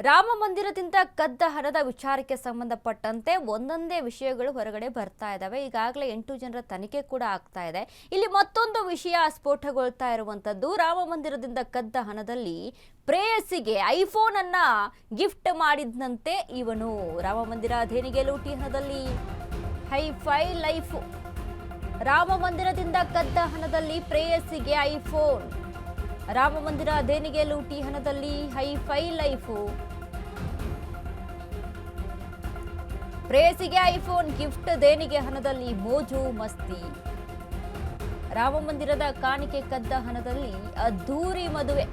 ರಾಮ ಮಂದಿರದಿಂದ ಕದ್ದ ಹಣದ ವಿಚಾರಕ್ಕೆ ಸಂಬಂಧಪಟ್ಟಂತೆ ಒಂದೊಂದೇ ವಿಷಯಗಳು ಹೊರಗಡೆ ಬರ್ತಾ ಇದ್ದಾವೆ. ಈಗಾಗಲೇ 8 ಜನರ ತನಿಖೆ ಕೂಡ ಆಗ್ತಾ ಇದೆ. ಇಲ್ಲಿ ಮತ್ತೊಂದು ವಿಷಯ ಸ್ಫೋಟಗೊಳ್ತಾ ಇರುವಂತದ್ದು, ರಾಮ ಮಂದಿರದಿಂದ ಕದ್ದ ಹಣದಲ್ಲಿ ಪ್ರೇಯಸಿಗೆ ಐಫೋನ್ ಅನ್ನ ಗಿಫ್ಟ್ ಮಾಡಿದಂತೆ ಇವನು. ರಾಮ ಮಂದಿರ ದೇಣಿಗೆ ಲೂಟಿ ಹಣದಲ್ಲಿ ಹೈಫೈ ಲೈಫ್. ರಾಮ ಮಂದಿರದಿಂದ ಕದ್ದ ಹಣದಲ್ಲಿ ಪ್ರೇಯಸಿಗೆ ಐಫೋನ್. ರಾಮ ಮಂದಿರ ದೇಣಿಗೆ ಲೂಟಿ ಹಣದಲ್ಲಿ ಹೈಫೈ ಲೈಫು. ಪ್ರೇಯಸಿಗೆ ಐಫೋನ್ ಗಿಫ್ಟ್, ದೇಣಿಗೆ ಹಣದಲ್ಲಿ ಮೋಜು ಮಸ್ತಿ. ರಾಮ ಮಂದಿರದ ಕಾಣಿಕೆ ಕದ್ದ ಹಣದಲ್ಲಿ ಅದ್ದೂರಿ ಮದುವೆ.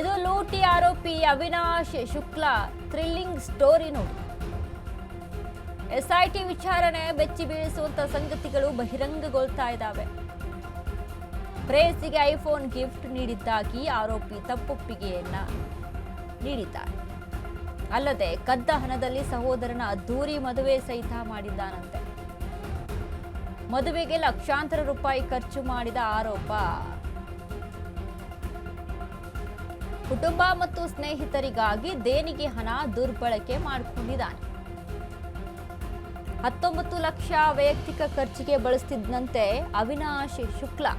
ಇದು ಲೂಟಿ ಆರೋಪಿ ಅವಿನಾಶ್ ಶುಕ್ಲಾ ಥ್ರಿಲ್ಲಿಂಗ್ ಸ್ಟೋರಿ ನೋಡಿ. ಎಸ್ಐಟಿ ವಿಚಾರಣೆ ಬೆಚ್ಚಿ ಬೀಳಿಸುವಂತ ಸಂಗತಿಗಳು ಬಹಿರಂಗಗೊಳ್ತಾ ಇದ್ದಾವೆ. ಪ್ರೇಯಸಿಗೆ ಐಫೋನ್ ಗಿಫ್ಟ್ ನೀಡಿದ್ದಾಗಿ ಆರೋಪಿ ತಪ್ಪೊಪ್ಪಿಗೆಯನ್ನ ನೀಡಿದ್ದಾನೆ. ಅಲ್ಲದೆ ಕದ್ದ ಹಣದಲ್ಲಿ ಸಹೋದರನ ಅದ್ದೂರಿ ಮದುವೆ ಸಹಿತ ಮಾಡಿದ್ದಾನಂತೆ. ಮದುವೆಗೆ ಲಕ್ಷಾಂತರ ರೂಪಾಯಿ ಖರ್ಚು ಮಾಡಿದ ಆರೋಪ. ಕುಟುಂಬ ಮತ್ತು ಸ್ನೇಹಿತರಿಗಾಗಿ ದೇಣಿಗೆ ಹಣ ದುರ್ಬಳಕೆ ಮಾಡಿಕೊಂಡಿದ್ದಾನೆ. 19 ಲಕ್ಷ ವೈಯಕ್ತಿಕ ಖರ್ಚಿಗೆ ಬಳಸ್ತಿದ್ದಂತೆ ಅವಿನಾಶ್ ಶುಕ್ಲಾ.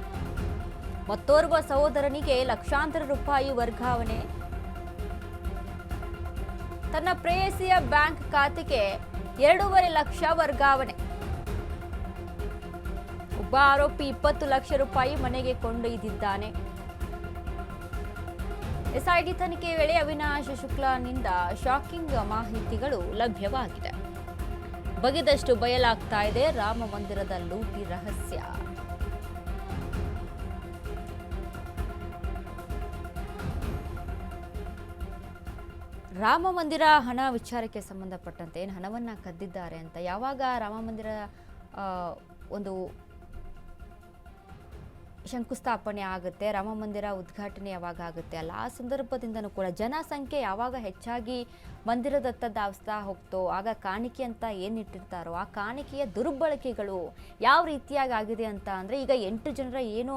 ಮತ್ತೋರ್ವ ಸಹೋದರನಿಗೆ ಲಕ್ಷಾಂತರ ರೂಪಾಯಿ ವರ್ಗಾವಣೆ. ತನ್ನ ಪ್ರೇಯಸಿಯ ಬ್ಯಾಂಕ್ ಖಾತೆಗೆ 2.5 ಲಕ್ಷ ವರ್ಗಾವಣೆ. ಒಬ್ಬ ಆರೋಪಿ 20 ಲಕ್ಷ ರೂಪಾಯಿ ಮನೆಗೆ ಕೊಂಡೊಯ್ದಿದ್ದಾನೆ. ಎಸ್ಐಟಿ ತನಿಖೆ ವೇಳೆ ಅವಿನಾಶ್ ಶುಕ್ಲಾನಿಂದ ಶಾಕಿಂಗ್ ಮಾಹಿತಿಗಳು ಲಭ್ಯವಾಗಿದೆ. ಬಗೆದಷ್ಟು ಬಯಲಾಗ್ತಾ ಇದೆ ರಾಮ ಮಂದಿರದ ಲೂಟಿ ರಹಸ್ಯ. ರಾಮ ಮಂದಿರ ಹಣ ವಿಚಾರಕ್ಕೆ ಸಂಬಂಧಪಟ್ಟಂತೆ ಏನು ಹಣವನ್ನು ಕದ್ದಿದ್ದಾರೆ ಅಂತ ಯಾವಾಗ ರಾಮ ಮಂದಿರ ಒಂದು ಶಂಕುಸ್ಥಾಪನೆ ಆಗುತ್ತೆ, ರಾಮ ಮಂದಿರ ಉದ್ಘಾಟನೆ ಯಾವಾಗ ಆಗುತ್ತೆ ಅಲ್ಲ, ಆ ಸಂದರ್ಭದಿಂದನೂ ಕೂಡ ಜನಸಂಖ್ಯೆ ಯಾವಾಗ ಹೆಚ್ಚಾಗಿ ಮಂದಿರದತ್ತ ಧಾವಿಸ್ತಾ ಹೋಗ್ತೋ ಆಗ ಕಾಣಿಕೆ ಅಂತ ಏನಿಟ್ಟಿರ್ತಾರೋ ಆ ಕಾಣಿಕೆಯ ದುರ್ಬಳಕೆಗಳು ಯಾವ ರೀತಿಯಾಗಿ ಆಗಿದೆ ಅಂತ ಅಂದರೆ, ಈಗ 8 ಜನರ ಏನು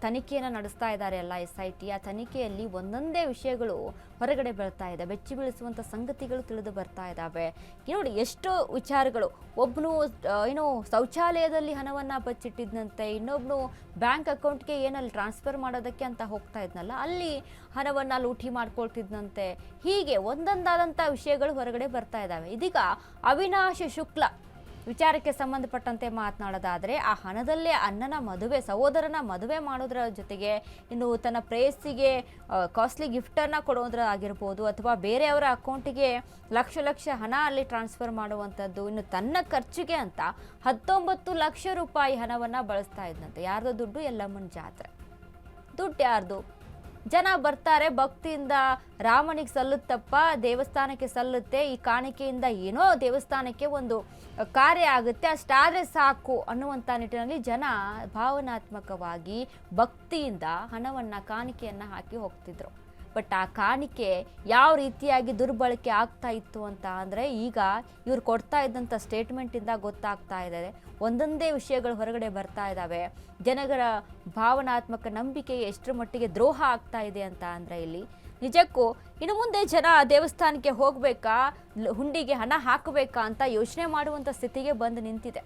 ತನಿಖೆಯನ್ನು ನಡೆಸ್ತಾ ಇದ್ದಾರೆ ಅಲ್ಲ SIT, ಆ ತನಿಖೆಯಲ್ಲಿ ಒಂದೊಂದೇ ವಿಷಯಗಳು ಹೊರಗಡೆ ಬರ್ತಾ ಇದೆ. ಬೆಚ್ಚಿ ಬೀಳಿಸುವಂಥ ಸಂಗತಿಗಳು ತಿಳಿದು ಬರ್ತಾ ಇದ್ದಾವೆ. ನೋಡಿ ಎಷ್ಟು ವಿಚಾರಗಳು. ಒಬ್ಬನು ಏನು ಶೌಚಾಲಯದಲ್ಲಿ ಹಣವನ್ನು ಬಚ್ಚಿಟ್ಟಿದ್ದಂತೆ, ಇನ್ನೊಬ್ಬನು ಬ್ಯಾಂಕ್ ಅಕೌಂಟ್ಗೆ ಏನಲ್ಲಿ ಟ್ರಾನ್ಸ್ಫರ್ ಮಾಡೋದಕ್ಕೆ ಅಂತ ಹೋಗ್ತಾ ಇದ್ನಲ್ಲ ಅಲ್ಲಿ ಹಣವನ್ನು ಲೂಟಿ ಮಾಡ್ಕೊಳ್ತಿದ್ದಂತೆ. ಹೀಗೆ ಒಂದೊಂದಾದಂಥ ವಿಷಯಗಳು ಹೊರಗಡೆ ಬರ್ತಾ ಇದ್ದಾವೆ. ಇದೀಗ ಅವಿನಾಶ್ ಶುಕ್ಲಾ ವಿಚಾರಕ್ಕೆ ಸಂಬಂಧಪಟ್ಟಂತೆ ಮಾತನಾಡೋದಾದರೆ, ಆ ಹಣದಲ್ಲೇ ಅಣ್ಣನ ಮದುವೆ, ಸಹೋದರನ ಮದುವೆ ಮಾಡೋದ್ರ ಜೊತೆಗೆ ಇನ್ನು ತನ್ನ ಪ್ರೇಯಸಿಗೆ ಕಾಸ್ಟ್ಲಿ ಗಿಫ್ಟನ್ನು ಕೊಡೋದ್ರ ಆಗಿರ್ಬೋದು, ಅಥವಾ ಬೇರೆಯವರ ಅಕೌಂಟಿಗೆ ಲಕ್ಷ ಹಣ ಅಲ್ಲಿ ಟ್ರಾನ್ಸ್ಫರ್ ಮಾಡುವಂಥದ್ದು, ಇನ್ನು ತನ್ನ ಖರ್ಚಿಗೆ ಅಂತ 19 ಲಕ್ಷ ರೂಪಾಯಿ ಹಣವನ್ನು ಬಳಸ್ತಾ ಇದ್ದಂತೆ. ಯಾರ್ದು ದುಡ್ಡು? ಎಲ್ಲಮ್ಮನ ಜಾತ್ರೆ ದುಡ್ಡು ಯಾರ್ದು? ಜನ ಬರ್ತಾರೆ, ಭಕ್ತಿಯಿಂದ ರಾಮನಿಗೆ ಸಲ್ಲುತ್ತಪ್ಪ, ದೇವಸ್ಥಾನಕ್ಕೆ ಸಲ್ಲುತ್ತೆ, ಈ ಕಾಣಿಕೆಯಿಂದ ಏನೋ ದೇವಸ್ಥಾನಕ್ಕೆ ಒಂದು ಕಾರ್ಯ ಆಗುತ್ತೆ, ಅಷ್ಟಾದರೆ ಸಾಕು ಅನ್ನುವಂಥ ನಿಟ್ಟಿನಲ್ಲಿ ಜನ ಭಾವನಾತ್ಮಕವಾಗಿ ಭಕ್ತಿಯಿಂದ ಹಣವನ್ನು ಕಾಣಿಕೆಯನ್ನು ಹಾಕಿ ಹೋಗ್ತಿದ್ರು. ಬಟ್ ಆ ಕಾಣಿಕೆ ಯಾವ ರೀತಿಯಾಗಿ ದುರ್ಬಳಕೆ ಆಗ್ತಾ ಇತ್ತು ಅಂತ ಅಂದರೆ, ಈಗ ಇವ್ರು ಕೊಡ್ತಾ ಇದ್ದಂಥ ಸ್ಟೇಟ್ಮೆಂಟಿಂದ ಗೊತ್ತಾಗ್ತಾ ಇದೆ. ಒಂದೊಂದೇ ವಿಷಯಗಳು ಹೊರಗಡೆ ಬರ್ತಾ ಇದ್ದಾವೆ. ಜನಗಳ ಭಾವನಾತ್ಮಕ ನಂಬಿಕೆ ಎಷ್ಟರ ಮಟ್ಟಿಗೆ ದ್ರೋಹ ಆಗ್ತಾ ಇದೆ ಅಂತ ಅಂದರೆ, ಇಲ್ಲಿ ನಿಜಕ್ಕೂ ಇನ್ನು ಮುಂದೆ ಜನ ದೇವಸ್ಥಾನಕ್ಕೆ ಹೋಗಬೇಕಾ, ಹುಂಡಿಗೆ ಹಣ ಹಾಕಬೇಕಾ ಅಂತ ಯೋಚನೆ ಮಾಡುವಂಥ ಸ್ಥಿತಿಗೆ ಬಂದು ನಿಂತಿದೆ.